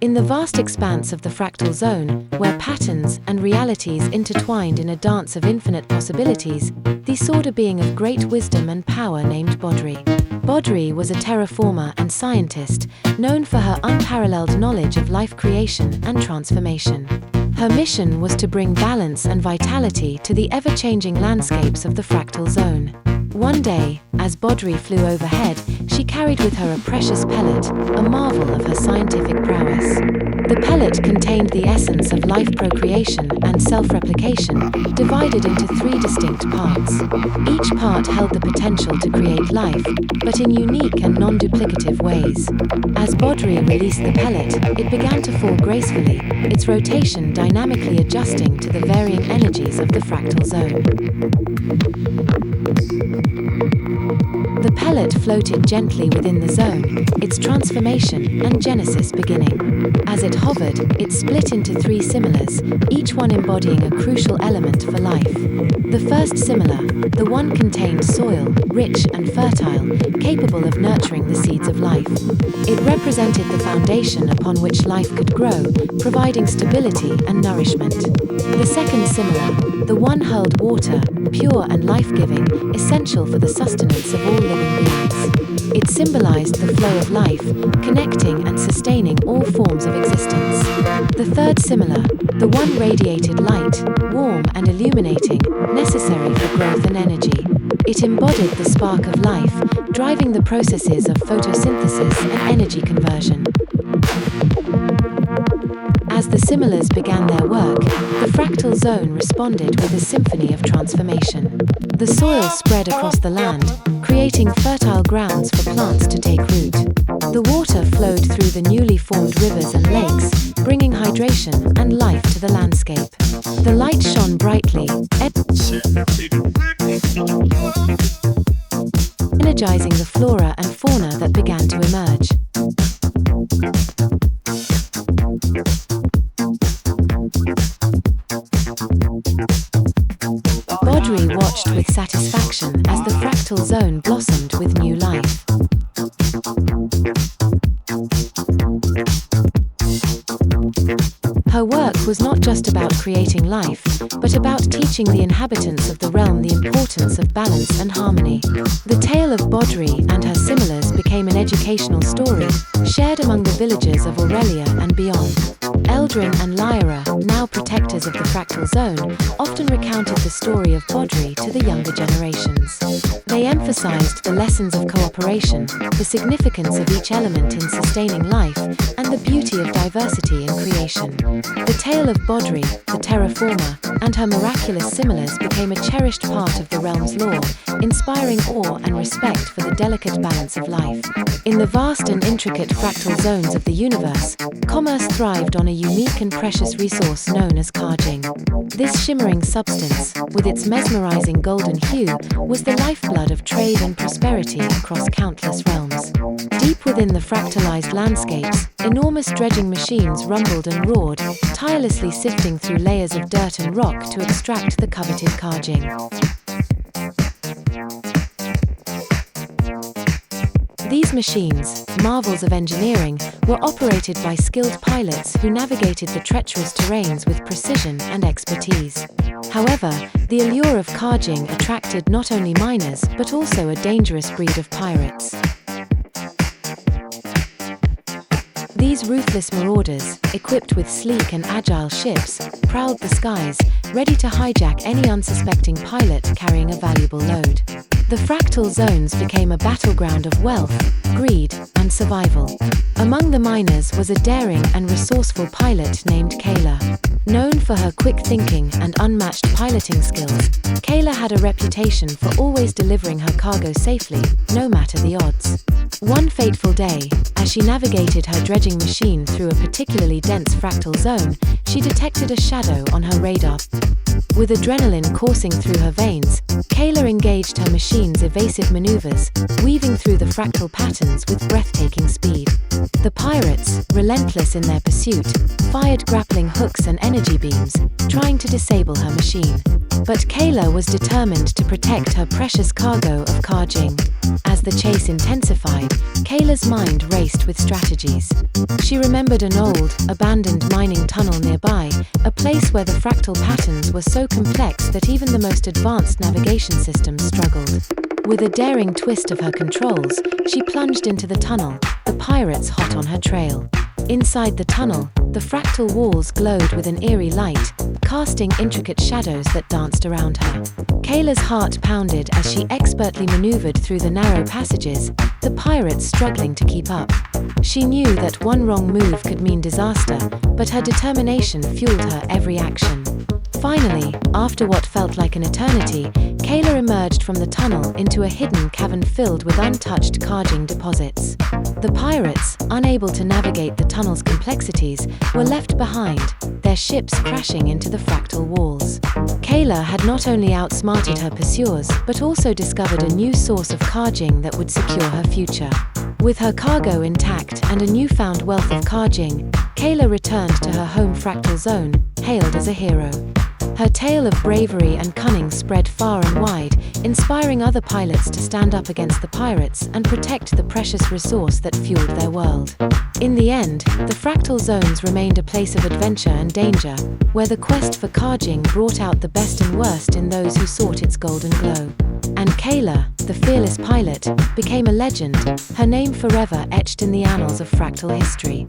In the vast expanse of the fractal zone, where patterns and realities intertwined in a dance of infinite possibilities, thee soared a being of great wisdom and power named Badri. Badri was a terraformer and scientist, known for her unparalleled knowledge of life creation and transformation. Her mission was to bring balance and vitality to the ever-changing landscapes of the fractal zone. One day, as Badri flew overhead, she carried with her a precious pellet, a marvel of her scientific prowess. The pellet contained the essence of life procreation and self-replication, divided into 3 distinct parts. Each part held the potential to create life, but in unique and non-duplicative ways. As Badri released the pellet, it began to fall gracefully, its rotation dynamically adjusting to the varying energies of the fractal zone. The pellet floated gently within the zone, its transformation and genesis beginning. As it hovered, it split into 3 similars, each one embodying a crucial element for life. The first similar, the one contained soil, rich and fertile, capable of nurturing the seeds of life. It represented the foundation upon which life could grow, providing stability and nourishment. The second similar, the one held water, pure and life-giving, essential for the sustenance of all living beings. It symbolized the flow of life, connecting and sustaining all forms of existence. The third similar, the one radiated light, warm and illuminating, necessary for growth and energy. It embodied the spark of life, driving the processes of photosynthesis and energy conversion. As the similars began their work, the fractal zone responded with a symphony of transformation. The soil spread across the land, creating fertile grounds for plants to take root. The water flowed through the newly formed rivers and lakes, bringing hydration and life to the landscape. The light shone brightly, energizing the flora and fauna that began to emerge. Badri watched with satisfaction as the fractal zone blossomed with new life. Her work was not just about creating life, but about teaching the inhabitants of the realm the importance of balance and harmony. The tale of Badri and her similars became an educational story, shared among the villagers of Aurelia and beyond. Eldrin and Lyra, now protectors of the fractal zone, often recounted the story of Badri to the younger generations. They emphasized the lessons of cooperation, the significance of each element in sustaining life, and the beauty of diversity in creation. The tale of Badri, the Terraformer, and her miraculous similars became a cherished part of the realm's lore, inspiring awe and respect for the delicate balance of life. In the vast and intricate fractal zones of the universe, commerce thrived on a unique and precious resource known as jing. This shimmering substance, with its mesmerizing golden hue, was the lifeblood of trade and prosperity across countless realms. Deep within the fractalized landscapes, enormous dredging machines rumbled and roared, tirelessly sifting through layers of dirt and rock to extract the coveted jing. These machines, marvels of engineering, were operated by skilled pilots who navigated the treacherous terrains with precision and expertise. However, the allure of jing attracted not only miners but also a dangerous breed of pirates. These ruthless marauders, equipped with sleek and agile ships, prowled the skies, ready to hijack any unsuspecting pilot carrying a valuable load. The fractal zones became a battleground of wealth, greed, and survival. Among the miners was a daring and resourceful pilot named Kyla. Known for her quick thinking and unmatched piloting skills, Kyla had a reputation for always delivering her cargo safely, no matter the odds. One fateful day, as she navigated her dredging machine through a particularly dense fractal zone, she detected a shadow on her radar. With adrenaline coursing through her veins, Kyla engaged her machine's evasive maneuvers, weaving through the fractal patterns with breathtaking speed. The pirates, relentless in their pursuit, fired grappling hooks and energy beams, trying to disable her machine. But Kyla was determined to protect her precious cargo of jing. As the chase intensified, Kyla's mind raced with strategies. She remembered an old, abandoned mining tunnel nearby, a place where the fractal patterns were so complex that even the most advanced navigation systems struggled. With a daring twist of her controls, she plunged into the tunnel, the pirates hot on her trail. Inside the tunnel, the fractal walls glowed with an eerie light, casting intricate shadows that danced around her. Kyla's heart pounded as she expertly maneuvered through the narrow passages, the pirates struggling to keep up. She knew that one wrong move could mean disaster, but her determination fueled her every action. Finally, after what felt like an eternity, Kyla emerged from the tunnel into a hidden cavern filled with untouched jing deposits. The pirates, unable to navigate the tunnel's complexities, were left behind, their ships crashing into the fractal walls. Kyla had not only outsmarted her pursuers, but also discovered a new source of jing that would secure her future. With her cargo intact and a newfound wealth of jing, Kyla returned to her home Fractal Zone, hailed as a hero. Her tale of bravery and cunning spread far and wide, inspiring other pilots to stand up against the pirates and protect the precious resource that fueled their world. In the end, the Fractal Zones remained a place of adventure and danger, where the quest for jing brought out the best and worst in those who sought its golden glow. And Kyla, the fearless pilot, became a legend, her name forever etched in the annals of fractal history.